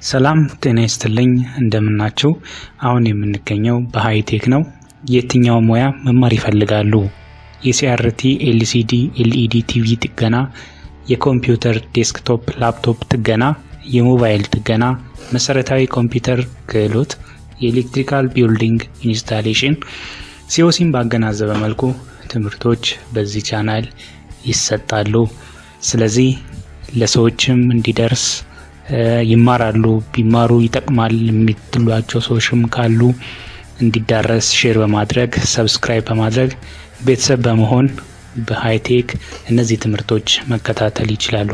ሰላም ጤና ይስጥልኝ እንደምናችሁ። አሁን የምንገኘው በሃይቴክ ነው። የትኛው ሙያ መማር ይፈልጋሉ? የሲአርቲ ኤልሲዲ ኤልኢዲ ቲቪ ጥገና፣ የኮምፒውተር ዴስክቶፕ ላፕቶፕ ጥገና፣ የሞባይል ጥገና፣ መሰረታዊ ኮምፒውተር ክህሎት፣ የኤሌክትሪካል ቢልዲንግ ኢንስታሌሽን፣ ሲኦሲን ባገናዘበ መልኩ ትምህርቶች በዚህ ቻናል ይሰጣሉ። ስለዚህ ለሰዎችም እንዲደርስ ይማራሉ ቢማሩ ይጠቅማል የምትሏቸው ሰዎችም ካሉ እንዲዳረስ ሼር በማድረግ ሰብስክራይብ በማድረግ ቤተሰብ በመሆን በሃይቴክ እነዚህ ትምህርቶች መከታተል ይችላሉ።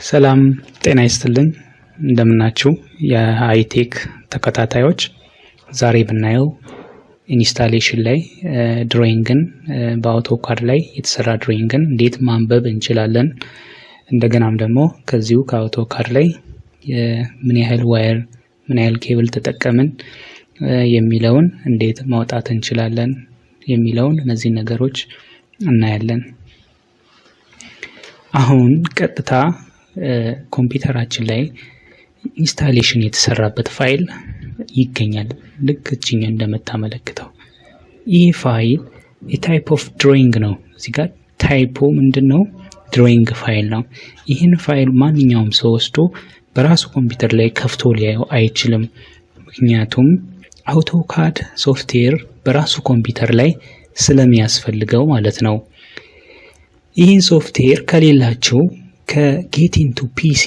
ሰላም ጤና ይስጥልኝ እንደምናችሁ የሃይቴክ ተከታታዮች። ዛሬ ብናየው ኢንስታሌሽን ላይ ድሮይንግን በአውቶካድ ላይ የተሰራ ድሮይንግን እንዴት ማንበብ እንችላለን፣ እንደገናም ደግሞ ከዚሁ ከአውቶካድ ላይ ምን ያህል ዋየር ምን ያህል ኬብል ተጠቀምን የሚለውን እንዴት ማውጣት እንችላለን የሚለውን እነዚህ ነገሮች እናያለን። አሁን ቀጥታ ኮምፒውተራችን ላይ ኢንስታሌሽን የተሰራበት ፋይል ይገኛል። ልክ እቺኛ እንደምታመለክተው ይህ ፋይል የታይፕ ኦፍ ድሮይንግ ነው። እዚህ ጋር ታይፑ ምንድነው? ድሮይንግ ፋይል ነው። ይህን ፋይል ማንኛውም ሰው ወስዶ በራሱ ኮምፒውተር ላይ ከፍቶ ሊያየው አይችልም። ምክንያቱም አውቶካድ ሶፍትዌር በራሱ ኮምፒውተር ላይ ስለሚያስፈልገው ማለት ነው። ይህን ሶፍትዌር ከሌላችሁ ከጌት ኢንቱ ፒሲ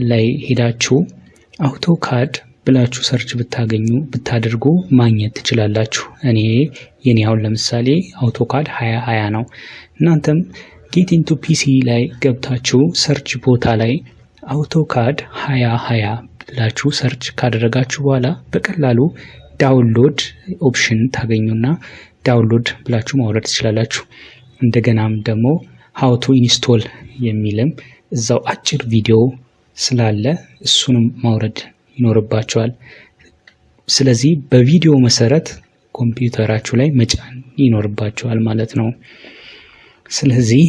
ላይ ሄዳችሁ አውቶካድ ብላችሁ ሰርች ብታደርጉ ማግኘት ትችላላችሁ። የኔ አሁን ለምሳሌ አውቶካድ 2020 ነው። እናንተም ጌት ኢንቱ ፒሲ ላይ ገብታችሁ ሰርች ቦታ ላይ አውቶካድ 2020 ብላችሁ ሰርች ካደረጋችሁ በኋላ በቀላሉ ዳውንሎድ ኦፕሽን ታገኙና ዳውንሎድ ብላችሁ ማውረድ ትችላላችሁ። እንደገናም ደግሞ ሃው ቱ ኢንስቶል የሚልም እዛው አጭር ቪዲዮ ስላለ እሱንም ማውረድ ይኖርባቸዋል። ስለዚህ በቪዲዮ መሰረት ኮምፒውተራችሁ ላይ መጫን ይኖርባቸዋል ማለት ነው። ስለዚህ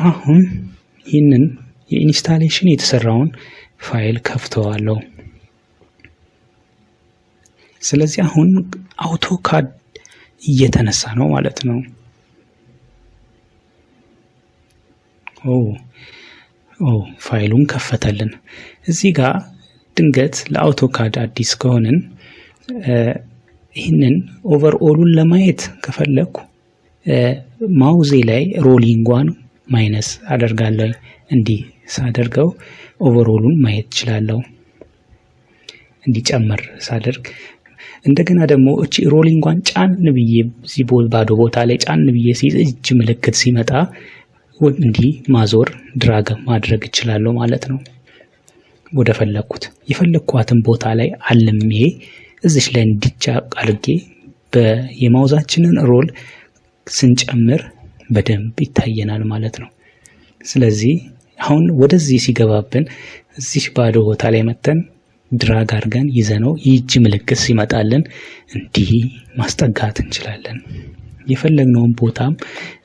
አሁን ይህንን የኢንስታሌሽን የተሰራውን ፋይል ከፍተዋለሁ። ስለዚህ አሁን አውቶካድ እየተነሳ ነው ማለት ነው። ፋይሉን ከፈተልን። እዚህ ጋር ድንገት ለአውቶካድ አዲስ ከሆነን ይህንን ኦቨርኦሉን ለማየት ከፈለኩ ማውዜ ላይ ሮሊንጓን ማይነስ አደርጋለሁ። እንዲህ ሳደርገው ኦቨርኦሉን ማየት እችላለሁ። እንዲጨምር ሳደርግ እንደገና ደግሞ እቺ ሮሊንጓን ጫን ብዬ እዚህ ባዶ ቦታ ላይ ጫን ብዬ ሲይዝ እጅ ምልክት ሲመጣ እንዲህ ማዞር ድራግ ማድረግ እችላለሁ ማለት ነው። ወደ የፈለኳትን ቦታ ላይ አልሜ እዚች ላይ እንዲጫ አድርጌ የማውዛችንን ሮል ስንጨምር በደንብ ይታየናል ማለት ነው። ስለዚህ አሁን ወደዚህ ሲገባብን እዚች ባዶ ቦታ ላይ መተን ድራግ አድርገን ይዘነው የእጅ ምልክት ሲመጣልን እንዲህ ማስጠጋት እንችላለን። የፈለግነውን ቦታም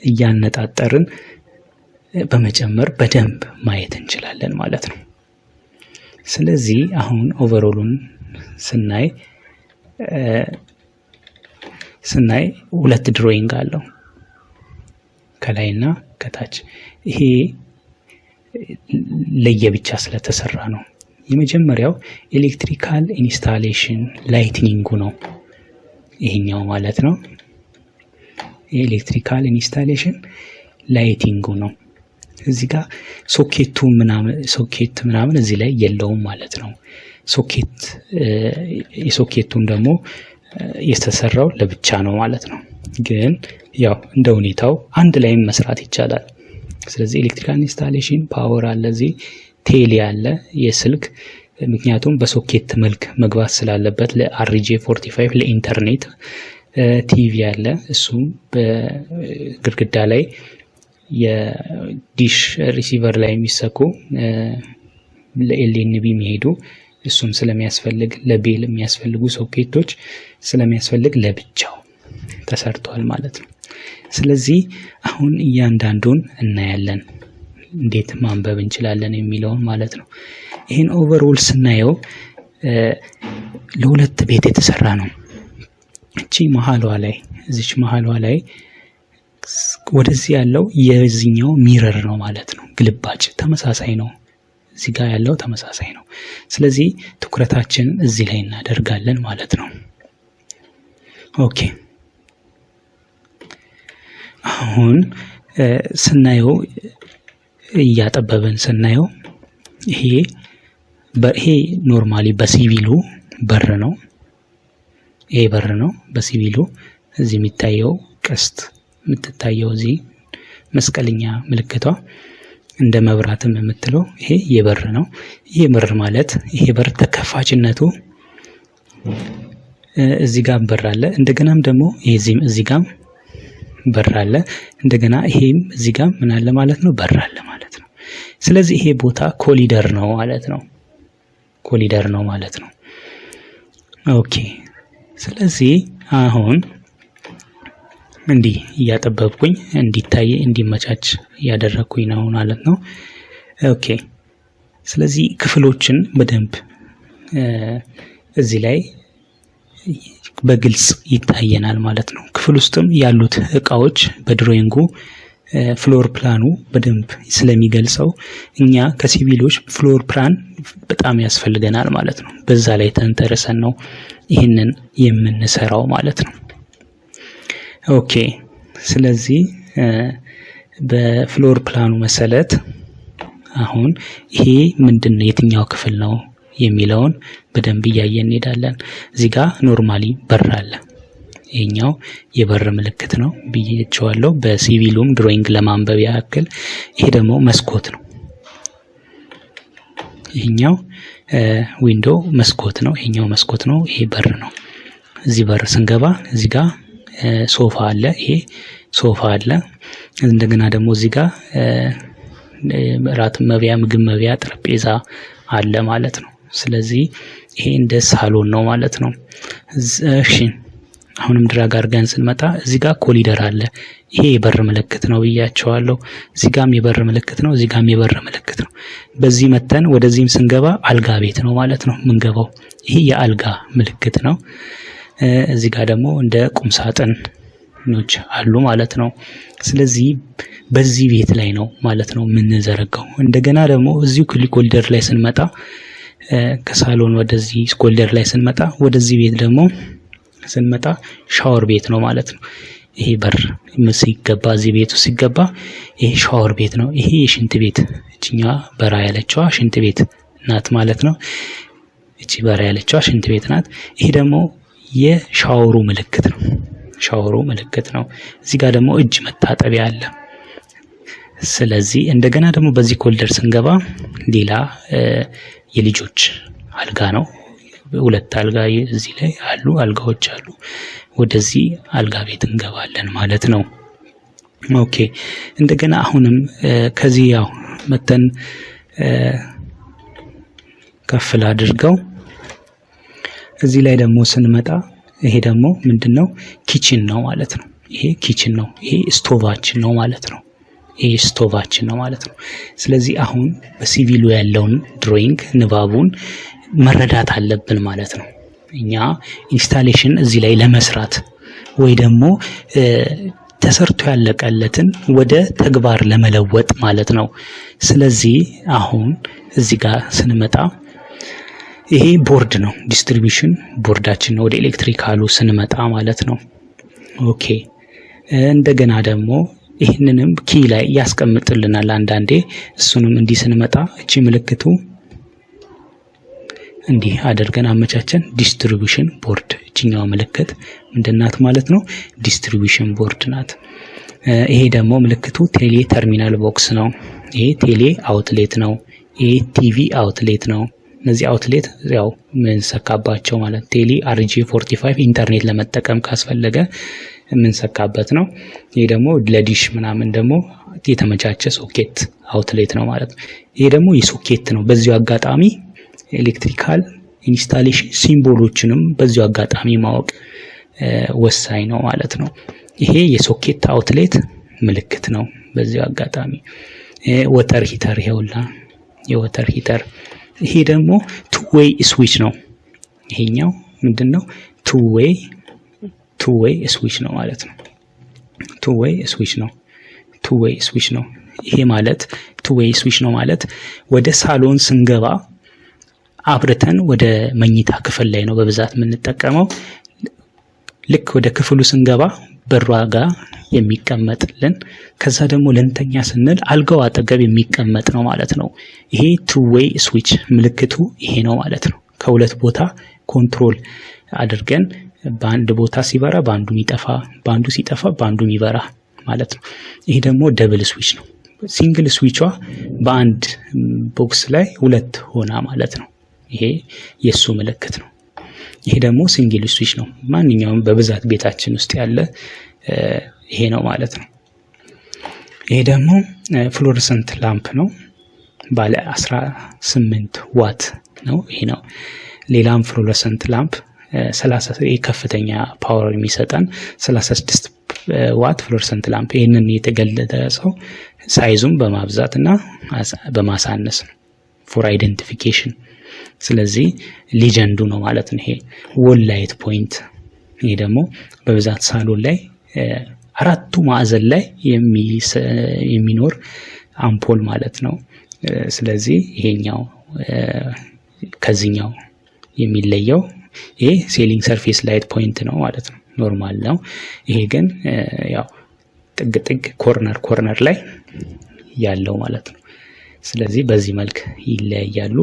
እያነጣጠርን በመጨመር በደንብ ማየት እንችላለን ማለት ነው። ስለዚህ አሁን ኦቨርኦሉን ስናይ ሁለት ድሮይንግ አለው ከላይና ከታች። ይሄ ለየብቻ ስለተሰራ ነው። የመጀመሪያው ኤሌክትሪካል ኢንስታሌሽን ላይትኒንጉ ነው ይሄኛው ማለት ነው። ኤሌክትሪካል ኢንስታሌሽን ላይቲንጉ ነው። እዚህ ጋር ሶኬት ምናምን እዚህ ላይ የለውም ማለት ነው። የሶኬቱን ደግሞ የተሰራው ለብቻ ነው ማለት ነው። ግን ያው እንደ ሁኔታው አንድ ላይም መስራት ይቻላል። ስለዚህ ኤሌክትሪካል ኢንስታሌሽን ፓወር አለ፣ እዚህ ቴሌ አለ የስልክ ምክንያቱም በሶኬት መልክ መግባት ስላለበት ለአርጄ 45 ለኢንተርኔት ቲቪ አለ። እሱም በግድግዳ ላይ የዲሽ ሪሲቨር ላይ የሚሰኩ ለኤልኤንቢ የሚሄዱ እሱም ስለሚያስፈልግ ለቤል የሚያስፈልጉ ሶኬቶች ስለሚያስፈልግ ለብቻው ተሰርቷል ማለት ነው። ስለዚህ አሁን እያንዳንዱን እናያለን እንዴት ማንበብ እንችላለን የሚለውን ማለት ነው። ይህን ኦቨርኦል ስናየው ለሁለት ቤት የተሰራ ነው። እቺ እዚች መሃሏ ላይ ወደዚህ ያለው የዚህኛው ሚረር ነው ማለት ነው። ግልባጭ ተመሳሳይ ነው። እዚህ ጋር ያለው ተመሳሳይ ነው። ስለዚህ ትኩረታችንን እዚህ ላይ እናደርጋለን ማለት ነው። ኦኬ አሁን ስናየው እያጠበብን ስናየው ይሄ ኖርማሊ በሲቪሉ በር ነው። ይሄ በር ነው በሲቪሉ። እዚህ የሚታየው ቀስት የምትታየው እዚህ መስቀልኛ ምልክቷ እንደ መብራትም የምትለው ይሄ የበር ነው። ይሄ በር ማለት ይሄ በር ተከፋችነቱ እዚህ ጋር በር አለ። እንደገናም ደግሞ እዚህ ጋር በር አለ። እንደገና ይሄም እዚህ ጋር ምን አለ ማለት ነው? በር አለ ማለት ነው። ስለዚህ ይሄ ቦታ ኮሊደር ነው ማለት ነው። ኮሊደር ነው ማለት ነው። ኦኬ ስለዚህ አሁን እንዲህ እያጠበብኩኝ እንዲታይ እንዲመቻች ያደረኩኝ ነው ማለት ነው። ኦኬ ስለዚህ ክፍሎችን በደንብ እዚህ ላይ በግልጽ ይታየናል ማለት ነው። ክፍል ውስጥም ያሉት እቃዎች በድሮይንጉ ፍሎር ፕላኑ በደንብ ስለሚገልጸው እኛ ከሲቪሎች ፍሎር ፕላን በጣም ያስፈልገናል ማለት ነው። በዛ ላይ ተንተርሰን ነው ይህንን የምንሰራው ማለት ነው። ኦኬ ስለዚህ በፍሎር ፕላኑ መሰረት አሁን ይሄ ምንድነው የትኛው ክፍል ነው የሚለውን በደንብ እያየን እንሄዳለን። እዚህ ጋር ኖርማሊ በር አለ። ይሄኛው የበር ምልክት ነው ብዬቻለሁ በሲቪሉም ድሮይንግ ለማንበብ ያክል። ይሄ ደግሞ መስኮት ነው። ይሄኛው ዊንዶ መስኮት ነው። ይሄኛው መስኮት ነው። ይሄ በር ነው። እዚህ በር ስንገባ እዚህ ጋር ሶፋ አለ። ይሄ ሶፋ አለ። እንደገና ደግሞ እዚህ ጋር ራት መብያ ምግብ መብያ ጠረጴዛ አለ ማለት ነው። ስለዚህ ይሄ እንደ ሳሎን ነው ማለት ነው። እሺ አሁንም ድራግ አድርገን ስንመጣ እዚህ ጋር ኮሊደር አለ። ይሄ የበር ምልክት ነው ብያቸዋለሁ። እዚህ ጋርም የበር ምልክት ነው። እዚህ ጋርም የበር ምልክት ነው። በዚህ መተን ወደዚህም ስንገባ አልጋ ቤት ነው ማለት ነው የምንገባው። ይሄ የአልጋ ምልክት ነው። እዚህ ጋር ደግሞ እንደ ቁም ሳጥኖች አሉ ማለት ነው። ስለዚህ በዚህ ቤት ላይ ነው ማለት ነው የምንዘረጋው። እንደገና ደግሞ እዚሁ ኮሊደር ላይ ስንመጣ ከሳሎን ወደዚህ ኮሊደር ላይ ስንመጣ ወደዚህ ቤት ደግሞ ስንመጣ ሻወር ቤት ነው ማለት ነው። ይሄ በር ሲገባ እዚህ ቤቱ ሲገባ ይሄ ሻወር ቤት ነው። ይሄ የሽንት ቤት እቺኛ በራ ያለችዋ ሽንት ቤት ናት ማለት ነው። እቺ በራ ያለችዋ ሽንት ቤት ናት። ይሄ ደግሞ የሻወሩ ምልክት ነው። ሻወሩ ምልክት ነው። እዚህ ጋር ደግሞ እጅ መታጠቢያ አለ። ስለዚህ እንደገና ደግሞ በዚህ ኮሊደር ስንገባ ሌላ የልጆች አልጋ ነው። ሁለት አልጋ እዚህ ላይ አሉ፣ አልጋዎች አሉ። ወደዚህ አልጋ ቤት እንገባለን ማለት ነው። ኦኬ እንደገና አሁንም ከዚህ ያው መተን ከፍል አድርገው እዚህ ላይ ደግሞ ስንመጣ ይሄ ደግሞ ምንድነው? ኪችን ነው ማለት ነው። ይሄ ኪችን ነው። ይሄ ስቶቫችን ነው ማለት ነው። ይሄ ስቶቫችን ነው ማለት ነው። ስለዚህ አሁን በሲቪሉ ያለውን ድሮይንግ ንባቡን መረዳት አለብን ማለት ነው። እኛ ኢንስታሌሽን እዚህ ላይ ለመስራት ወይ ደግሞ ተሰርቶ ያለቀለትን ወደ ተግባር ለመለወጥ ማለት ነው። ስለዚህ አሁን እዚህ ጋር ስንመጣ ይሄ ቦርድ ነው፣ ዲስትሪቢዩሽን ቦርዳችን ነው። ወደ ኤሌክትሪካሉ ስንመጣ ማለት ነው። ኦኬ እንደገና ደግሞ ይህንንም ኪ ላይ ያስቀምጥልናል አንዳንዴ። እሱንም እንዲህ ስንመጣ እቺ ምልክቱ እንዲህ አድርገን አመቻቸን ዲስትሪቢዩሽን ቦርድ። እቺኛው ምልክት ምንድናት ማለት ነው? ዲስትሪቢዩሽን ቦርድ ናት። ይሄ ደግሞ ምልክቱ ቴሌ ተርሚናል ቦክስ ነው። ይሄ ቴሌ አውትሌት ነው። ይሄ ቲቪ አውትሌት ነው። እነዚህ አውትሌት ያው ምንሰካባቸው ማለት ቴሌ RG45 ኢንተርኔት ለመጠቀም ካስፈለገ ምንሰካበት ነው። ይሄ ደግሞ ለዲሽ ምናምን ደግሞ የተመቻቸ ሶኬት አውትሌት ነው ማለት ነው። ይሄ ደግሞ የሶኬት ነው። በዚሁ አጋጣሚ ኤሌክትሪካል ኢንስታሌሽን ሲምቦሎችንም በዚሁ አጋጣሚ ማወቅ ወሳኝ ነው ማለት ነው። ይሄ የሶኬት አውትሌት ምልክት ነው። በዚህ አጋጣሚ ወተር ሂተር ይኸውላ የወተር ሂተር። ይሄ ደግሞ ቱ ዌይ ስዊች ነው። ይሄኛው ምንድነው? ቱ ዌይ ስዊች ነው ማለት ነው። ቱ ዌይ ስዊች ነው። ይሄ ማለት ቱ ዌይ ስዊች ነው ማለት ወደ ሳሎን ስንገባ አብርተን ወደ መኝታ ክፍል ላይ ነው በብዛት የምንጠቀመው። ልክ ወደ ክፍሉ ስንገባ በሯ ጋር የሚቀመጥልን፣ ከዛ ደግሞ ለንተኛ ስንል አልጋው አጠገብ የሚቀመጥ ነው ማለት ነው። ይሄ ቱ ዌይ ስዊች ምልክቱ ይሄ ነው ማለት ነው። ከሁለት ቦታ ኮንትሮል አድርገን በአንድ ቦታ ሲበራ በአንዱ የሚጠፋ፣ በአንዱ ሲጠፋ በአንዱ የሚበራ ማለት ነው። ይሄ ደግሞ ደብል ስዊች ነው። ሲንግል ስዊቿ በአንድ ቦክስ ላይ ሁለት ሆና ማለት ነው። ይሄ የሱ ምልክት ነው። ይሄ ደግሞ ሲንግል ስዊች ነው። ማንኛውም በብዛት ቤታችን ውስጥ ያለ ይሄ ነው ማለት ነው። ይሄ ደግሞ ፍሎረሰንት ላምፕ ነው። ባለ 18 ዋት ነው። ይሄ ነው። ሌላም ፍሎረሰንት ላምፕ 30 ከፍተኛ ፓወር የሚሰጠን 36 ዋት ፍሎረሰንት ላምፕ። ይሄንን የተገለጠ ሰው ሳይዙም በማብዛትና በማሳነስ ነው ፎር አይደንቲፊኬሽን። ስለዚህ ሊጀንዱ ነው ማለት ነው። ይሄ ዎል ላይት ፖይንት። ይሄ ደግሞ በብዛት ሳሎን ላይ አራቱ ማዕዘን ላይ የሚኖር አምፖል ማለት ነው። ስለዚህ ይሄኛው ከዚህኛው የሚለየው ይሄ ሴሊንግ ሰርፌስ ላይት ፖይንት ነው ማለት ነው። ኖርማል ነው። ይሄ ግን ያው ጥግ ኮርነር ላይ ያለው ማለት ነው። ስለዚህ በዚህ መልክ ይለያያሉ።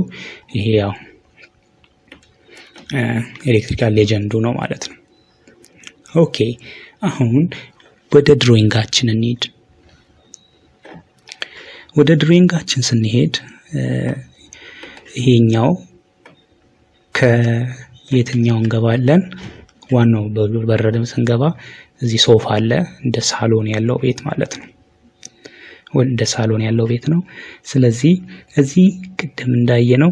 ይሄ ያው ኤሌክትሪካል ሌጀንዱ ነው ማለት ነው። ኦኬ አሁን ወደ ድሮይንጋችን እንሂድ። ወደ ድሮይንጋችን ስንሄድ ይሄኛው ከየትኛው እንገባለን? ዋናው በረደም ስንገባ እዚህ ሶፋ አለ፣ እንደ ሳሎን ያለው ቤት ማለት ነው። ወደ ሳሎን ያለው ቤት ነው። ስለዚህ እዚህ ቅድም እንዳየነው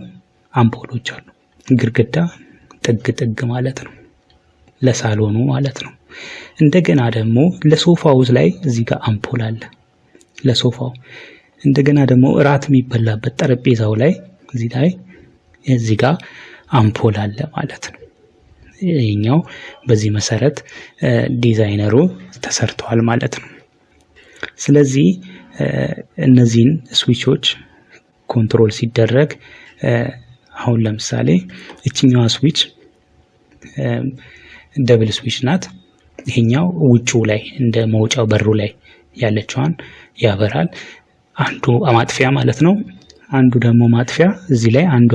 አምፖሎች አሉ። ግድግዳ ጥግ ማለት ነው፣ ለሳሎኑ ማለት ነው። እንደገና ደግሞ ለሶፋው ላይ እዚህ ጋር አምፖል አለ ለሶፋው። እንደገና ደግሞ እራት የሚበላበት ጠረጴዛው ላይ እዚህ ጋር አምፖል አለ ማለት ነው። ይሄኛው በዚህ መሰረት ዲዛይነሩ ተሰርቷል ማለት ነው። ስለዚህ እነዚህን ስዊቾች ኮንትሮል ሲደረግ አሁን ለምሳሌ እቺኛዋ ስዊች ደብል ስዊች ናት። ይሄኛው ውጪው ላይ እንደ መውጫው በሩ ላይ ያለችዋን ያበራል። አንዱ ማጥፊያ ማለት ነው። አንዱ ደግሞ ማጥፊያ እዚህ ላይ አንዷ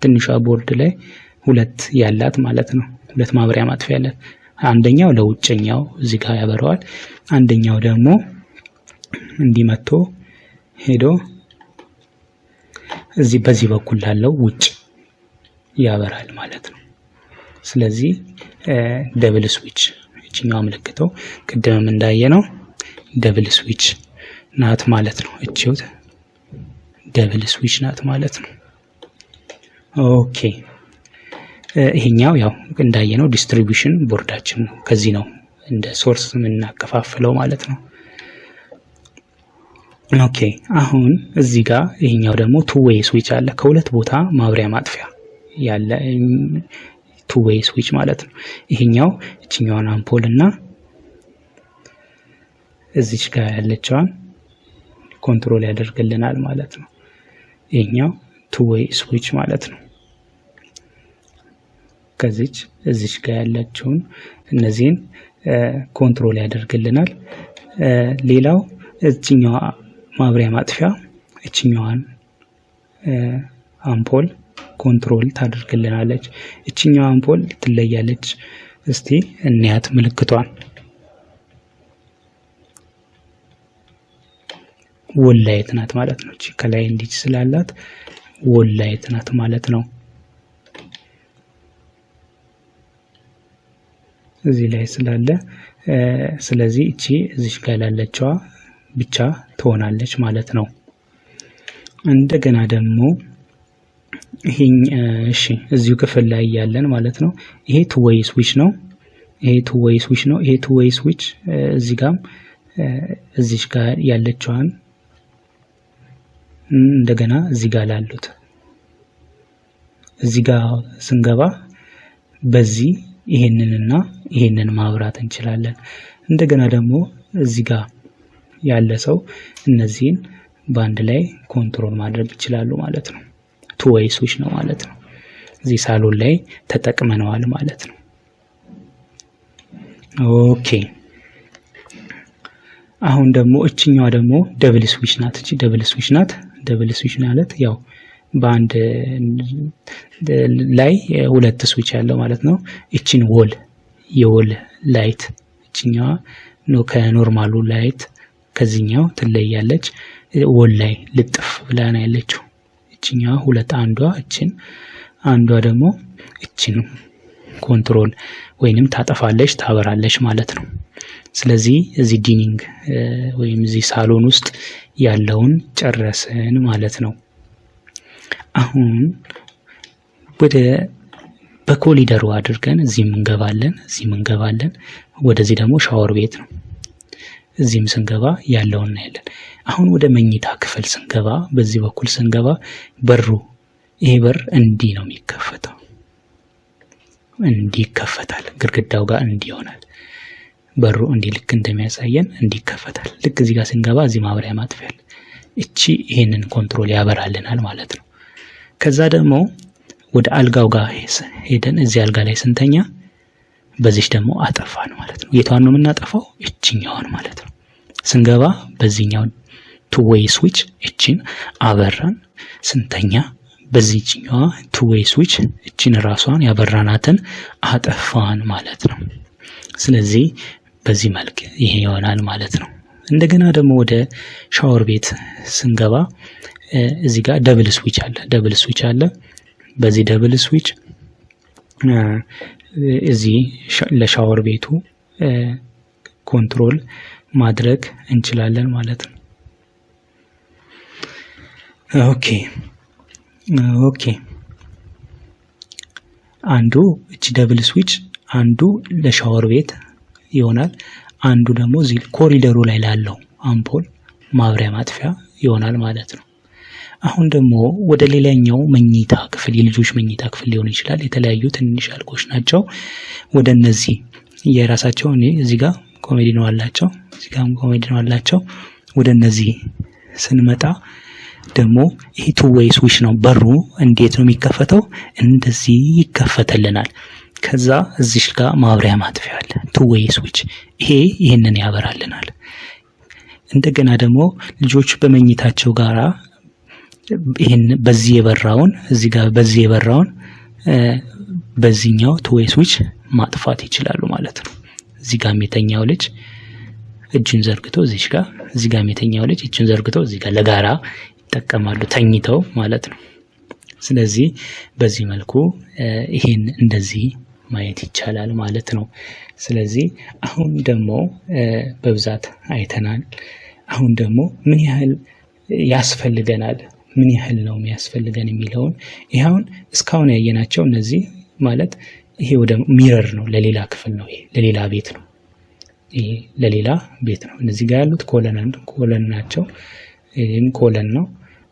ትንሿ ቦርድ ላይ ሁለት ያላት ማለት ነው። ሁለት ማብሪያ ማጥፊያ ያላት፣ አንደኛው ለውጭኛው እዚህ ጋር ያበራዋል። አንደኛው ደግሞ እንዲመቶ ሄዶ እዚህ በዚህ በኩል ላለው ውጭ ያበራል ማለት ነው። ስለዚህ ደብል ስዊች እቺኛው ምልክተው ቅድምም እንዳየነው ደብል ስዊች ናት ማለት ነው። እቺው ደብል ስዊች ናት ማለት ነው። ኦኬ ይሄኛው ያው እንዳየነው ዲስትሪቢዩሽን ቦርዳችን ነው። ከዚህ ነው እንደ ሶርስ የምናከፋፍለው ማለት ነው። ኦኬ አሁን እዚህ ጋር ይሄኛው ደግሞ ቱ ዌይ ስዊች አለ። ከሁለት ቦታ ማብሪያ ማጥፊያ ያለ ቱ ዌይ ስዊች ማለት ነው። ይሄኛው እቺኛውን አምፖል እና እዚች ጋር ያለችዋን ኮንትሮል ያደርግልናል ማለት ነው። ይሄኛው ቱ ዌይ ስዊች ማለት ነው። ከዚች እዚች ጋር ያለችውን እነዚህን ኮንትሮል ያደርግልናል። ሌላው እቺኛዋ ማብሪያ ማጥፊያ እቺኛዋን አምፖል ኮንትሮል ታደርግልናለች። እቺኛዋ አምፖል ትለያለች። እስቲ እንያት ምልክቷን። ዎል ላይት ናት ማለት ነው። እቺ ከላይ እንዲች ስላላት ዎል ላይት ናት ማለት ነው። እዚህ ላይ ስላለ ስለዚህ እቺ እዚህ ጋር ያለችዋ ብቻ ትሆናለች ማለት ነው። እንደገና ደግሞ ይሄን እሺ እዚሁ ክፍል ላይ ያለን ማለት ነው። ይሄ ቱ ዌይ ስዊች ነው። ይሄ ቱ ዌይ ስዊች ነው። ይሄ ቱ ዌይ ስዊች እዚህ ጋር ያለችዋን እንደገና እዚህ ጋር ላሉት እዚህ ጋር ስንገባ በዚህ ይሄንንና ይሄንን ማብራት እንችላለን። እንደገና ደግሞ እዚህ ጋር ያለ ሰው እነዚህን በአንድ ላይ ኮንትሮል ማድረግ ይችላሉ ማለት ነው። ቱ ዌይ ስዊች ነው ማለት ነው። እዚህ ሳሎን ላይ ተጠቅመነዋል ማለት ነው። ኦኬ አሁን ደግሞ እቺኛዋ ደግሞ ደብል ስዊች ናት። እቺ ደብል ስዊች ናት። ደብል ስዊች ማለት ያው በአንድ ላይ ሁለት ስዊች ያለው ማለት ነው። እቺን የወል ላይት እቺኛዋ ነው ከኖርማሉ ላይት ከዚህኛው ትለያለች። ወል ላይ ልጥፍ ብላ ነው ያለችው። እቺኛዋ ሁለት አንዷ ደግሞ እቺን ኮንትሮል ወይንም ታጠፋለች ታበራለች ማለት ነው። ስለዚህ እዚህ ዲኒንግ ወይም እዚህ ሳሎን ውስጥ ያለውን ጨረስን ማለት ነው። አሁን ወደ በኮሊደሩ አድርገን እዚህም እንገባለን። ወደዚህ ደግሞ ሻወር ቤት ነው። እዚህም ስንገባ ያለውን እናያለን። አሁን ወደ መኝታ ክፍል ስንገባ በዚህ በኩል ስንገባ ይሄ በር እንዲህ ነው የሚከፈተው። እንዲህ ይከፈታል። ግድግዳው ጋር እንዲህ ይሆናል። በሩ እንዲህ ልክ እንደሚያሳየን እንዲህ ይከፈታል። ልክ እዚህ ጋር ስንገባ እዚህ ማብሪያ ማጥፊያ አለ። ይሄንን ኮንትሮል ያበራልናል ማለት ነው። ከዛ ደግሞ ወደ አልጋው ጋር ሄደን እዚህ አልጋ ላይ ስንተኛ በዚህ ደግሞ አጠፋን ማለት ነው። የቷን ነው የምናጠፋው? እቺኛውን ማለት ነው። ስንገባ በዚህኛው ቱ ዌይ ስዊች እቺን አበራን። ስንተኛ በዚህኛዋ ቱ ዌይ ስዊች እቺን ራሷን ያበራናትን አጠፋን ማለት ነው። ስለዚህ በዚህ መልክ ይሄ ይሆናል ማለት ነው። እንደገና ደግሞ ወደ ሻወር ቤት ስንገባ እዚህ ጋር ደብል ስዊች አለ። በዚህ ደብል ስዊች እዚህ ለሻወር ቤቱ ኮንትሮል ማድረግ እንችላለን ማለት ነው። ኦኬ አንዱ እቺ ደብል ስዊች አንዱ ለሻወር ቤት ይሆናል። አንዱ ደግሞ እዚህ ኮሪደሩ ላይ ላለው አምፖል ማብሪያ ማጥፊያ ይሆናል ማለት ነው። አሁን ደግሞ ወደ ሌላኛው መኝታ ክፍል የልጆች መኝታ ክፍል ሊሆን ይችላል። የተለያዩ ትንሽ አልጋዎች ናቸው። ወደ እነዚህ የራሳቸው እዚህ ጋር ኮሜዲኖ አላቸው፣ እዚህ ጋርም ኮሜዲኖ አላቸው። ወደ እነዚህ ስንመጣ ደግሞ ይሄ ቱ ዌይ ስዊች ነው። በሩ እንዴት ነው የሚከፈተው? እንደዚህ ይከፈተልናል። ከዛ እዚህ ጋር ማብሪያ ማጥፊያ አለ፣ ቱ ዌይ ስዊች። ይሄንን ያበራልናል። እንደገና ደግሞ ልጆች በመኝታቸው ጋራ ይሄን በዚህ የበራውን እዚህ ጋር በዚህ የበራውን በዚህኛው ቱ ዌይ ስዊች ማጥፋት ይችላሉ ማለት ነው። እዚህ ጋር የተኛው ልጅ እጁን ዘርግቶ እዚህ ጋር የተኛው ልጅ እጁን ዘርግቶ እዚህ ጋር ለጋራ ይጠቀማሉ ተኝተው ማለት ነው። ስለዚህ በዚህ መልኩ ይሄን እንደዚህ ማየት ይቻላል ማለት ነው። ስለዚህ አሁን ደግሞ በብዛት አይተናል። አሁን ደግሞ ምን ያህል ያስፈልገናል፣ ምን ያህል ነው የሚያስፈልገን የሚለውን ይሄውን እስካሁን ያየናቸው እነዚህ ማለት ይሄ ወደ ሚረር ነው፣ ለሌላ ክፍል ነው፣ ይሄ ለሌላ ቤት ነው፣ ይሄ ለሌላ ቤት ነው። እነዚህ ጋር ያሉት ኮለን ናቸው። ይሄም ኮለን ነው፣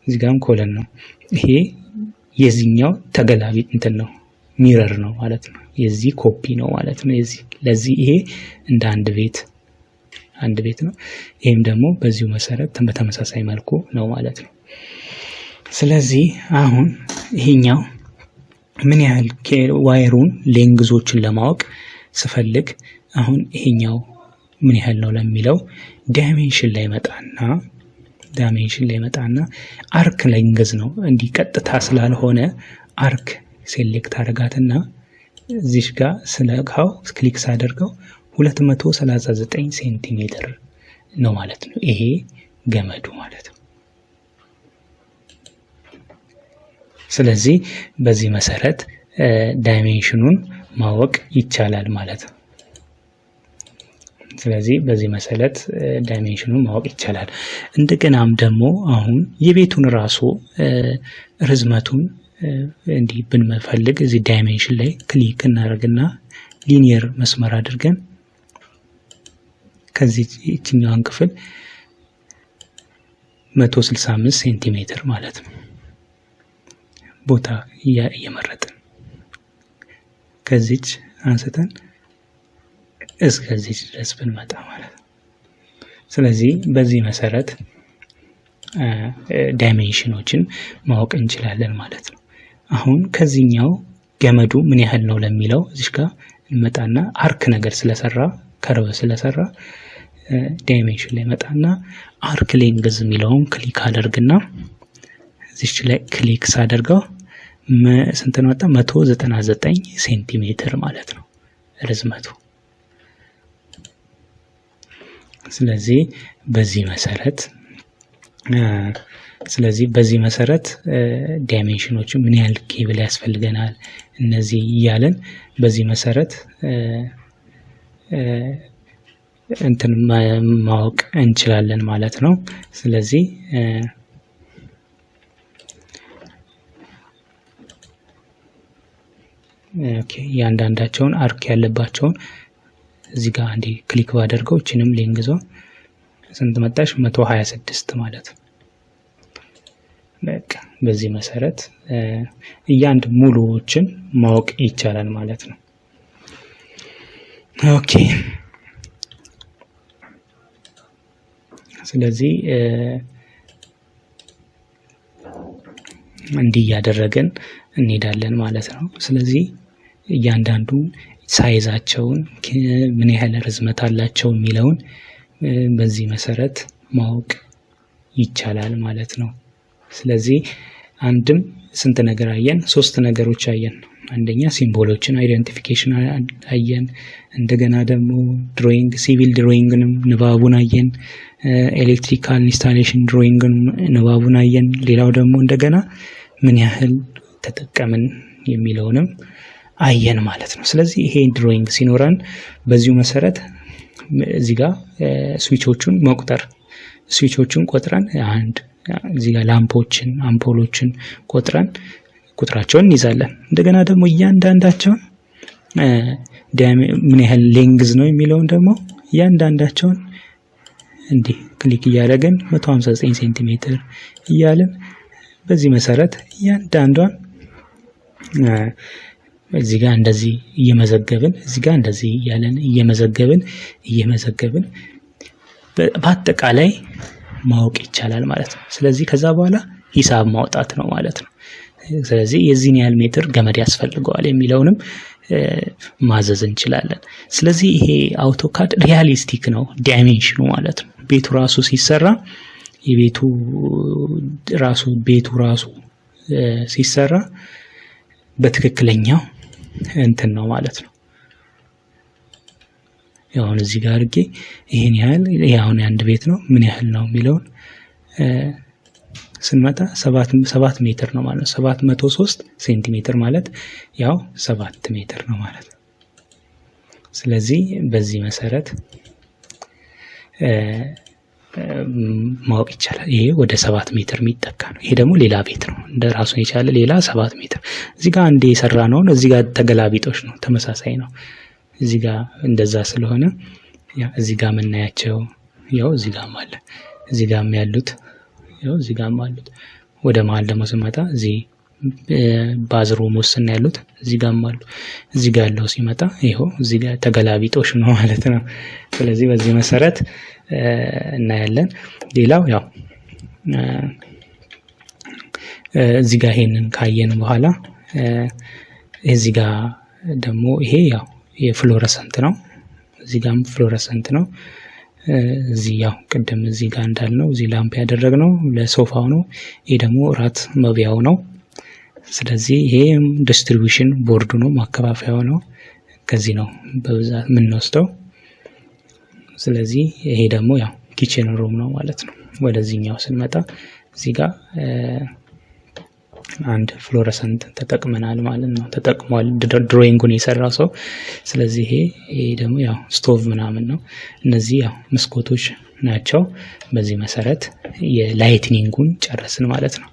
እዚህ ጋርም ኮለን ነው። ይሄ የዚህኛው ተገላቢጥ እንትን ነው፣ ሚረር ነው ማለት ነው። የዚህ ኮፒ ነው ማለት ነው። ለዚህ ይሄ እንደ አንድ ቤት ነው። ይሄም ደግሞ በዚሁ መሰረት በተመሳሳይ መልኩ ነው ማለት ነው። ስለዚህ አሁን ይሄኛው ምን ያህል ዋየሩን ሌንግዞችን ለማወቅ ስፈልግ አሁን ይሄኛው ምን ያህል ነው ለሚለው ዳይሜንሽን ላይ መጣና አርክ ሌንግዝ ነው። እንዲህ ቀጥታ ስላልሆነ አርክ ሴሌክት አደርጋትና እዚህ ጋር ስለካው ክሊክ ሳደርገው 239 ሴንቲሜትር ነው ማለት ነው። ይሄ ገመዱ ማለት ነው። ስለዚህ በዚህ መሰረት ዳይሜንሽኑን ማወቅ ይቻላል ማለት ነው። ስለዚህ በዚህ መሰረት ዳይሜንሽኑን ማወቅ ይቻላል። እንደገናም ደግሞ አሁን የቤቱን ራሱ ርዝመቱን እንዲህ ብንፈልግ እዚህ ዳይሜንሽን ላይ ክሊክ እናደርግና ሊኒየር መስመር አድርገን ከዚህ እቺኛውን ክፍል 165 ሴንቲሜትር ማለት ነው ቦታ እየመረጥን ከዚህ አንስተን እስከዚህ ድረስ ብንመጣ ማለት ነው። ስለዚህ በዚህ መሰረት ዳይሜንሽኖችን ማወቅ እንችላለን ማለት ነው። አሁን ከዚህኛው ገመዱ ምን ያህል ነው ለሚለው እዚህ ጋር እንመጣና አርክ ነገር ስለሰራ ከርቭ ስለሰራ ዳይሜንሽን ላይ መጣና አርክ ሌንግዝ የሚለውን ክሊክ አደርግና እዚህ ላይ ክሊክ ሳደርገው ስንት ነው? 199 ሴንቲሜትር ማለት ነው ርዝመቱ። ስለዚህ በዚህ መሰረት ዳይሜንሽኖቹ ምን ያህል ኬብል ያስፈልገናል እነዚህ እያለን በዚህ መሰረት እንትን ማወቅ እንችላለን ማለት ነው። ስለዚህ ያንዳንዳቸውን አርክ ያለባቸውን እዚህ ጋር አንዴ ክሊክ ባደርገው እቺንም ሌንግዟ ስንት መጣሽ? 126 ማለት ነው። በቃ በዚህ መሰረት እያንድ ሙሉዎችን ማወቅ ይቻላል ማለት ነው። ኦኬ ስለዚህ እንዲህ ያደረገን እንሄዳለን ማለት ነው። ስለዚህ እያንዳንዱ ሳይዛቸውን ምን ያህል ርዝመት አላቸው የሚለውን በዚህ መሰረት ማወቅ ይቻላል ማለት ነው። ስለዚህ አንድም ስንት ነገር አየን? 3 ነገሮች አየን። አንደኛ ሲምቦሎችን አይደንቲፊኬሽን አየን። እንደገና ደግሞ ድሮይንግ ሲቪል ድሮይንግንም ንባቡን አየን። ኤሌክትሪካል ኢንስታሌሽን ድሮይንግን ንባቡን አየን። ሌላው ደግሞ እንደገና ምን ያህል ተጠቀምን የሚለውንም አየን ማለት ነው። ስለዚህ ይሄ ድሮይንግ ሲኖረን በዚሁ መሰረት እዚህ ጋር ስዊቾቹን መቁጠር ስዊቾቹን ቆጥረን አንድ እዚህ ጋር ላምፖችን አምፖሎችን ቆጥረን ቁጥራቸውን እንይዛለን። እንደገና ደግሞ እያንዳንዳቸውን ምን ያህል ሌንግዝ ነው የሚለውን ደግሞ እያንዳንዳቸውን እንዲህ ክሊክ እያደረግን 159 ሴንቲሜትር እያልን በዚህ መሰረት እያንዳንዷን እዚህ ጋር እንደዚህ እየመዘገብን እዚህ ጋር እንደዚህ እያለን እየመዘገብን በአጠቃላይ ማወቅ ይቻላል ማለት ነው። ስለዚህ ከዛ በኋላ ሂሳብ ማውጣት ነው ማለት ነው። ስለዚህ የዚህን ያህል ሜትር ገመድ ያስፈልገዋል የሚለውንም ማዘዝ እንችላለን። ስለዚህ ይሄ አውቶካድ ሪያሊስቲክ ነው ዳይሜንሽኑ ማለት ነው። ቤቱ ራሱ ሲሰራ ቤቱ ራሱ ሲሰራ በትክክለኛው እንትን ነው ማለት ነው። ያውን እዚህ ጋር አድርጌ ይሄን ያህል ያውን አንድ ቤት ነው ምን ያህል ነው የሚለውን ስንመጣ 7 ሜትር ነው ማለት ነው። 703 ሴንቲሜትር ማለት ያው 7 ሜትር ነው ማለት ነው። ስለዚህ በዚህ መሰረት ማወቅ ይቻላል። ይሄ ወደ 7 ሜትር የሚጠጋ ነው። ይሄ ደግሞ ሌላ ቤት ነው እንደ ራሱ የቻለ ሌላ 7 ሜትር። እዚህ ጋር አንዴ የሰራ ነው እዚህ ጋር ተገላቢጦሽ ነው ተመሳሳይ ነው። እዚህ ጋር እንደዛ ስለሆነ ያ እዚህ ጋር መናያቸው ያው እዚህ ጋርም አለ እዚህ ጋርም ያሉት ያው እዚህ ጋርም አሉት። ወደ መሃል ደግሞ ስመጣ እዚህ ባዝሩም ውስጥ ነው ያሉት እዚህ ጋርም አሉ። እዚህ ጋር ያለው ሲመጣ ይሄው እዚህ ጋር ተገላቢጦሽ ነው ማለት ነው። ስለዚህ በዚህ መሰረት እናያለን። ሌላው ያው እዚህ ጋር ይሄንን ካየን በኋላ እዚህ ጋር ደግሞ ይሄ ያው የፍሎረሰንት ነው። እዚህ ጋርም ፍሎረሰንት ነው። እዚህ ያው ቅድም እዚህ ጋር እንዳልነው እዚህ ላምፕ ያደረግነው ለሶፋው ነው። ይሄ ደግሞ ራት መብያው ነው። ስለዚህ ይሄ ዲስትሪቢዩሽን ቦርዱ ነው ማከፋፈያው ነው። ከዚህ ነው በብዛት የምንወስደው። ስለዚህ ይሄ ደግሞ ያው ኪችን ሩም ነው ማለት ነው። ወደዚህኛው ስንመጣ እዚህ ጋር አንድ ፍሎረሰንት ተጠቅመናል ማለት ነው። ተጠቅሟል ድሮይንጉን የሰራው ሰው። ስለዚህ ይሄ ደግሞ ያው ስቶቭ ምናምን ነው። እነዚህ ያው መስኮቶች ናቸው። በዚህ መሰረት የላይትኒንጉን ጨረስን ማለት ነው።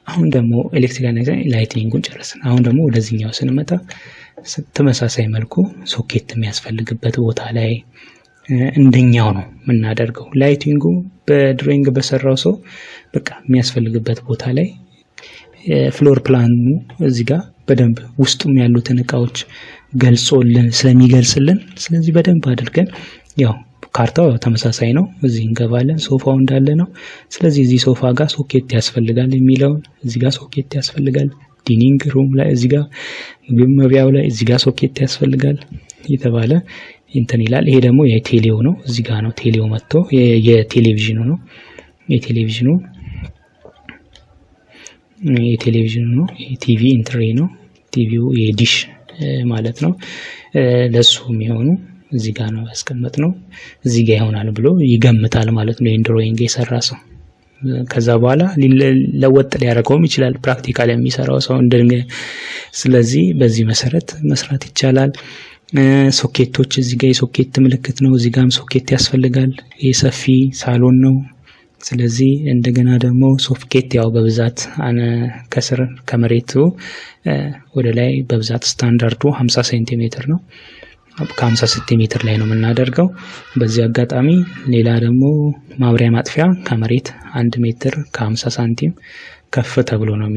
አሁን ደግሞ ኤሌክትሪካል ላይትኒንጉን ጨረስን። አሁን ደግሞ ወደዚህኛው ስንመጣ ተመሳሳይ መልኩ ሶኬት የሚያስፈልግበት ቦታ ላይ እንደኛው ነው የምናደርገው። ላይቲንጉ በድሮይንግ በሰራው ሰው በቃ የሚያስፈልግበት ቦታ ላይ ፍሎር ፕላኑ እዚህ ጋር በደንብ ውስጡም ያሉትን እቃዎች ገልጾልን ስለሚገልጽልን ስለዚህ በደንብ አድርገን ያው ካርታው ተመሳሳይ ነው። እዚህ እንገባለን። ሶፋው እንዳለ ነው። ስለዚህ እዚህ ሶፋ ጋር ሶኬት ያስፈልጋል የሚለውን እዚህ ጋር ሶኬት ያስፈልጋል። ዲኒንግ ሩም ላይ እዚህ ጋር ምግብ መብያው ላይ እዚህ ጋር ሶኬት ያስፈልጋል የተባለ እንትን ይላል። ይሄ ደግሞ የቴሌው ነው። እዚህ ጋር ነው ቴሌው መጥቶ የቴሌቪዥኑ ነው። የቴሌቪዥኑ ነው። የቲቪ ኢንትሪ ነው። ቲቪው የዲሽ ማለት ነው። ለሱ የሚሆኑ እዚህ ጋር ነው ያስቀመጥነው። እዚህ ጋር ይሆናል ብሎ ይገምታል ማለት ነው ድሮይንግ የሰራ ሰው። ከዛ በኋላ ለወጥ ሊያደርገውም ይችላል ፕራክቲካል የሚሰራው ሰው ስለዚህ በዚህ መሰረት መስራት ይቻላል። ሶኬቶች እዚህ ጋር የሶኬት ምልክት ነው። እዚህ ጋርም ሶኬት ያስፈልጋል። የሰፊ ሳሎን ነው። ስለዚህ እንደገና ደግሞ ሶኬት ያው በብዛት ከስር ከመሬቱ ወደ ላይ በብዛት ስታንዳርዱ 50 ሴንቲሜትር ነው። ከ50 ሴንቲሜትር ላይ ነው የምናደርገው። በዚህ አጋጣሚ ሌላ ደግሞ ማብሪያ ማጥፊያ ከመሬት 1 ሜትር ከ50 ሳንቲም ከፍ ተብሎ ነው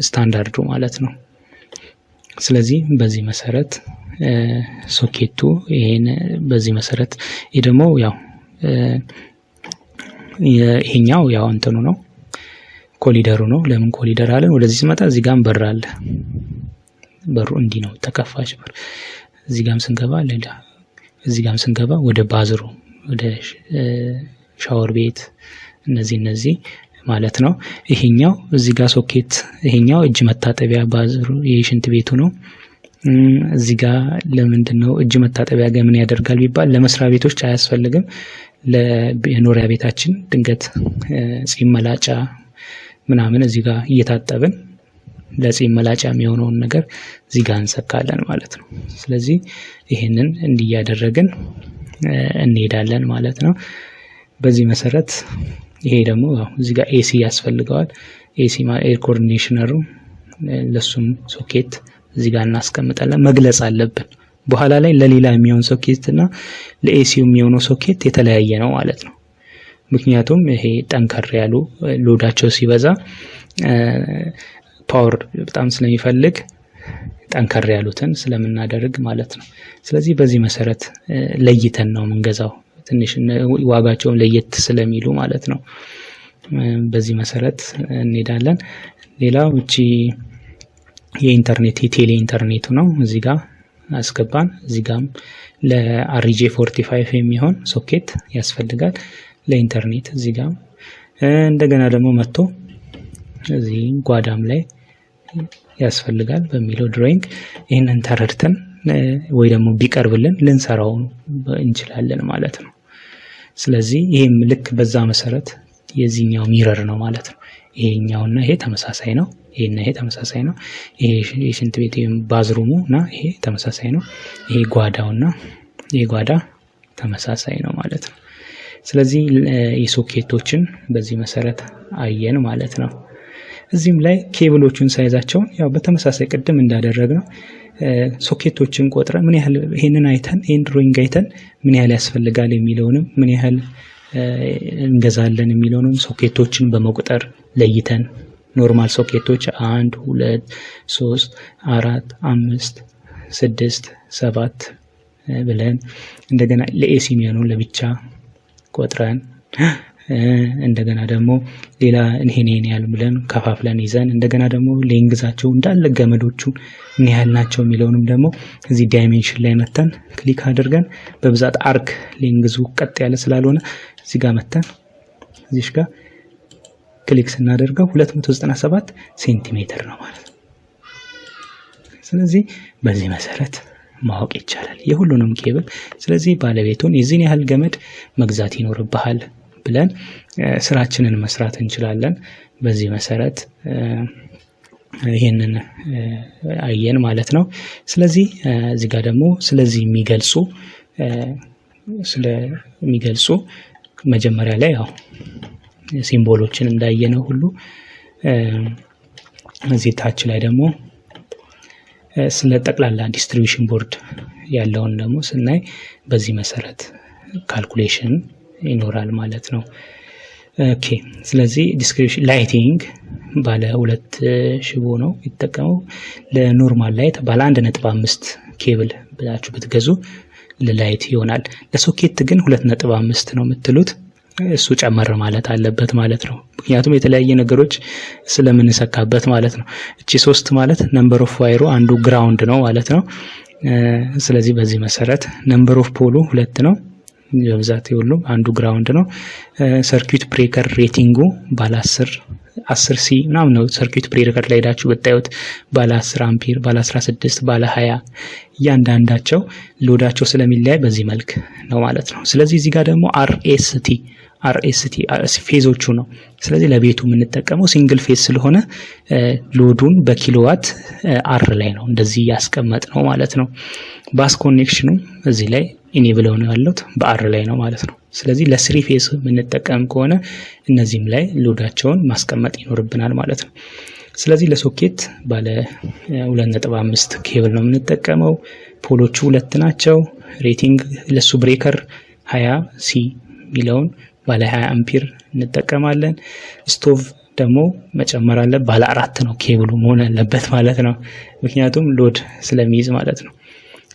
ስታንዳርዱ ማለት ነው። ስለዚህ በዚህ መሰረት ሶኬቱ ይሄን በዚህ መሰረት ይሄ ደግሞ ያው ይሄኛው ያው እንትኑ ነው ኮሊደሩ ነው። ለምን ኮሊደር አለን? ወደዚህ ሲመጣ እዚህ ጋር በር አለ። በሩ እንዲህ ነው ተከፋች በር። እዚህ ጋርም ስንገባ ሌላ እዚህ ጋርም ስንገባ ወደ ባዝሩ ወደ ሻወር ቤት እነዚህ ማለት ነው። ይሄኛው እዚህ ጋር ሶኬት ይሄኛው እጅ መታጠቢያ ባዝሩ የሽንት ቤቱ ነው። እዚህ ጋር ለምንድነው እጅ መታጠቢያ ጋር ምን ያደርጋል ቢባል ለመስሪያ ቤቶች አያስፈልግም። ለኖሪያ ቤታችን ድንገት ጺም መላጫ ምናምን እዚህ ጋር እየታጠብን ለጺም መላጫ የሚሆነውን ነገር እዚህ ጋር እንሰካለን ማለት ነው። ስለዚህ ይሄንን እንዲያደረግን እንሄዳለን ማለት ነው። በዚህ መሰረት ይሄ ደግሞ እዚህ ጋር ኤሲ ያስፈልገዋል። ኤሲ ኤር ኮኦርዲኔሽነሩ ለሱም ሶኬት እዚህ ጋር እናስቀምጣለን። መግለጽ አለብን በኋላ ላይ ለሌላ የሚሆን ሶኬት እና ለኤሲው የሚሆነው ሶኬት የተለያየ ነው ማለት ነው። ምክንያቱም ይሄ ጠንከር ያሉ ሎዳቸው ሲበዛ ፓወር በጣም ስለሚፈልግ ጠንከር ያሉትን ስለምናደርግ ማለት ነው። ስለዚህ በዚህ መሰረት ለይተን ነው የምንገዛው ትንሽ ዋጋቸውን ለየት ስለሚሉ ማለት ነው። በዚህ መሰረት እንሄዳለን። ሌላው እቺ የኢንተርኔት የቴሌ ኢንተርኔቱ ነው። እዚህ ጋር አስገባን። እዚህ ጋርም ለአርጄ 45 የሚሆን ሶኬት ያስፈልጋል ለኢንተርኔት። እዚህ ጋር እንደገና ደግሞ መጥቶ እዚህ ጓዳም ላይ ያስፈልጋል በሚለው ድሮይንግ ይሄንን ተረድተን ወይ ደግሞ ቢቀርብልን ልንሰራው እንችላለን ማለት ነው። ስለዚህ ይሄም ልክ በዛ መሰረት የዚህኛው ሚረር ነው ማለት ነው። ይሄኛውና ይሄ ተመሳሳይ ነው። ይሄና ይሄ ተመሳሳይ ነው። ይሄ የሽንት ቤት ባዝሩሙና ይሄ ተመሳሳይ ነው። ይሄ ጓዳውና ይሄ ጓዳ ተመሳሳይ ነው ማለት ነው። ስለዚህ የሶኬቶችን በዚህ መሰረት አየን ማለት ነው። እዚህም ላይ ኬብሎቹን ሳይዛቸውን ያው በተመሳሳይ ቅድም እንዳደረግነው ሶኬቶችን ቆጥረን ምን ያህል ይሄንን አይተን ይሄን ድሮይንግ አይተን ምን ያህል ያስፈልጋል የሚለውንም ምን ያህል እንገዛለን የሚለውንም ሶኬቶችን በመቁጠር ለይተን ኖርማል ሶኬቶች 1 2 3 4 5 6 7 ብለን እንደገና ለኤሲ የሚሆነው ለብቻ ቆጥረን እንደገና ደግሞ ሌላ ይሄን ያህል ብለን ከፋፍለን ይዘን እንደገና ደግሞ ሌንግዛቸው እንዳለ ገመዶቹ ምን ያህል ናቸው የሚለውንም ደግሞ እዚህ ዳይሜንሽን ላይ መተን ክሊክ አድርገን በብዛት አርክ ሌንግዙ ቀጥ ያለ ስላልሆነ እዚህ ጋር መተን እዚህ ጋር ክሊክ ስናደርገው 297 ሴንቲሜትር ነው ማለት ነው። ስለዚህ በዚህ መሰረት ማወቅ ይቻላል የሁሉንም ኬብል። ስለዚህ ባለቤቱን የዚህን ያህል ገመድ መግዛት ይኖርብሃል ብለን ስራችንን መስራት እንችላለን። በዚህ መሰረት ይሄንን አየን ማለት ነው። ስለዚህ እዚህ ጋር ደግሞ ስለዚህ የሚገልጹ መጀመሪያ ላይ ያው ሲምቦሎችን እንዳየነው ሁሉ እዚህ ታች ላይ ደግሞ ስለ ጠቅላላ ዲስትሪቢዩሽን ቦርድ ያለውን ደግሞ ስናይ በዚህ መሰረት ካልኩሌሽን ይኖራል ማለት ነው። ኦኬ ስለዚህ ዲስክሪፕሽን ላይቲንግ ባለ 2 ሽቦ ነው የተጠቀመው። ለኖርማል ላይት ባለ 1.5 ኬብል ብላችሁ ብትገዙ ለላይት ይሆናል። ለሶኬት ግን 2.5 ነው የምትሉት። እሱ ጨመር ማለት አለበት ማለት ነው። ምክንያቱም የተለያየ ነገሮች ስለምንሰካበት ማለት ነው። እቺ 3 ማለት ነምበር ኦፍ ዋይሩ አንዱ ግራውንድ ነው ማለት ነው። ስለዚህ በዚህ መሰረት ነምበር ኦፍ ፖሉ 2 ነው። በብዛት ሁሉም አንዱ ግራውንድ ነው። ሰርኪዩት ብሬከር ሬቲንጉ ባለ 10 ሲ ምናምን ነው። ሰርኪዩት ብሬከር ላይ ሄዳችሁ ብታዩት ባለ 10 አምፒር፣ ባለ 16፣ ባለ 20 እያንዳንዳቸው ሎዳቸው ስለሚለያይ በዚህ መልክ ነው ማለት ነው። ስለዚህ እዚህ ጋር ደግሞ አርኤስቲ ፌዞቹ ነው። ስለዚህ ለቤቱ የምንጠቀመው ሲንግል ፌዝ ስለሆነ ሎዱን በኪሎዋት አር ላይ ነው እንደዚህ ያስቀመጥ ነው ማለት ነው። ባስ ኮኔክሽኑ እዚህ ላይ ኢኔብል ነው ያለው በአር ላይ ነው ማለት ነው። ስለዚህ ለስሪ ፌዝ የምንጠቀም ከሆነ እነዚህም ላይ ሎዳቸውን ማስቀመጥ ይኖርብናል ማለት ነው። ስለዚህ ለሶኬት ባለ 2.5 ኬብል ነው የምንጠቀመው። ፖሎቹ 2 ናቸው። ሬቲንግ ለሱ ብሬከር 20 ሲ ሚለውን ባለ 20 አምፒር እንጠቀማለን። ስቶቭ ደግሞ መጨመር አለ ባለ 4 ነው ኬብሉ መሆን ያለበት ማለት ነው። ምክንያቱም ሎድ ስለሚይዝ ማለት ነው።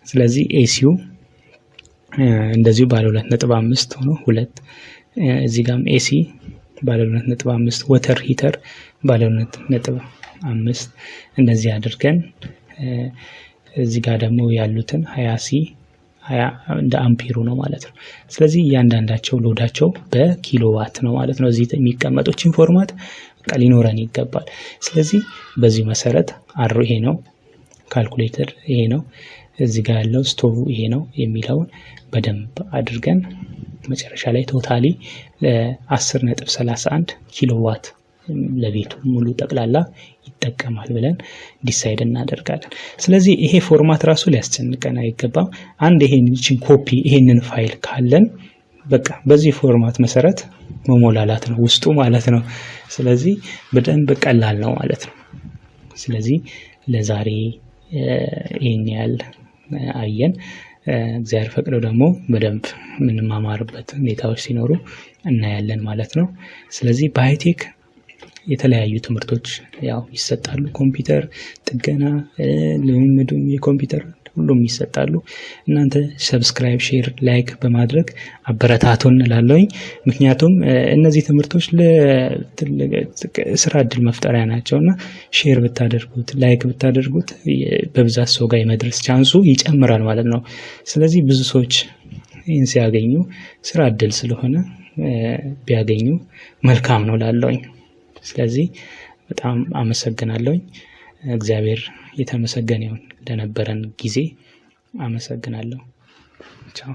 ስለዚህ ኤሲዩ እንደዚሁ ባለ 2.5 ሆኖ 2 እዚህ ጋርም ኤሲ ባለ 2.5 ወተር ሂተር ባለ 2.5 እንደዚህ አድርገን እዚህ ጋር ደግሞ ያሉትን 20 ሲ 20 እንደ አምፒሩ ነው ማለት ነው። ስለዚህ እያንዳንዳቸው ሎዳቸው በኪሎዋት ነው ማለት ነው። እዚህ የሚቀመጡችን ፎርማት ሊኖረን ይገባል። ስለዚህ በዚህ መሰረት አሮ ይሄ ነው፣ ካልኩሌተር ይሄ ነው፣ እዚህ ጋር ያለው ስቶቭ ይሄ ነው የሚለውን በደንብ አድርገን መጨረሻ ላይ ቶታሊ 10.31 ኪሎዋት ለቤቱ ሙሉ ጠቅላላ ይጠቀማል ብለን ዲሳይድ እናደርጋለን። ስለዚህ ይሄ ፎርማት ራሱ ሊያስጨንቀን አይገባም። አንድ ይሄንን ኮፒ ይሄንን ፋይል ካለን በቃ በዚህ ፎርማት መሰረት መሞላላት ነው ውስጡ ማለት ነው። ስለዚህ በደንብ ቀላል ነው ማለት ነው። ስለዚህ ለዛሬ ይሄን ያህል አየን። እግዚአብሔር ፈቅዶ ደግሞ በደንብ ምንማማርበት ሁኔታዎች ሲኖሩ እናያለን ማለት ነው። ስለዚህ በሃይቴክ የተለያዩ ትምህርቶች ያው ይሰጣሉ። ኮምፒውተር ጥገና፣ ልምምዱ የኮምፒውተር ሁሉም ይሰጣሉ። እናንተ ሰብስክራይብ፣ ሼር፣ ላይክ በማድረግ አበረታቱን እላለሁኝ። ምክንያቱም እነዚህ ትምህርቶች ለስራ እድል መፍጠሪያ ናቸውና ሼር ብታደርጉት፣ ላይክ ብታደርጉት በብዛት ሰው ጋር የመድረስ ቻንሱ ይጨምራል ማለት ነው። ስለዚህ ብዙ ሰዎች ይህን ሲያገኙ ስራ እድል ስለሆነ ቢያገኙ መልካም ነው እላለሁኝ። ስለዚህ በጣም አመሰግናለሁኝ። እግዚአብሔር የተመሰገነ ይሁን ለነበረን ጊዜ አመሰግናለሁ። ቻው።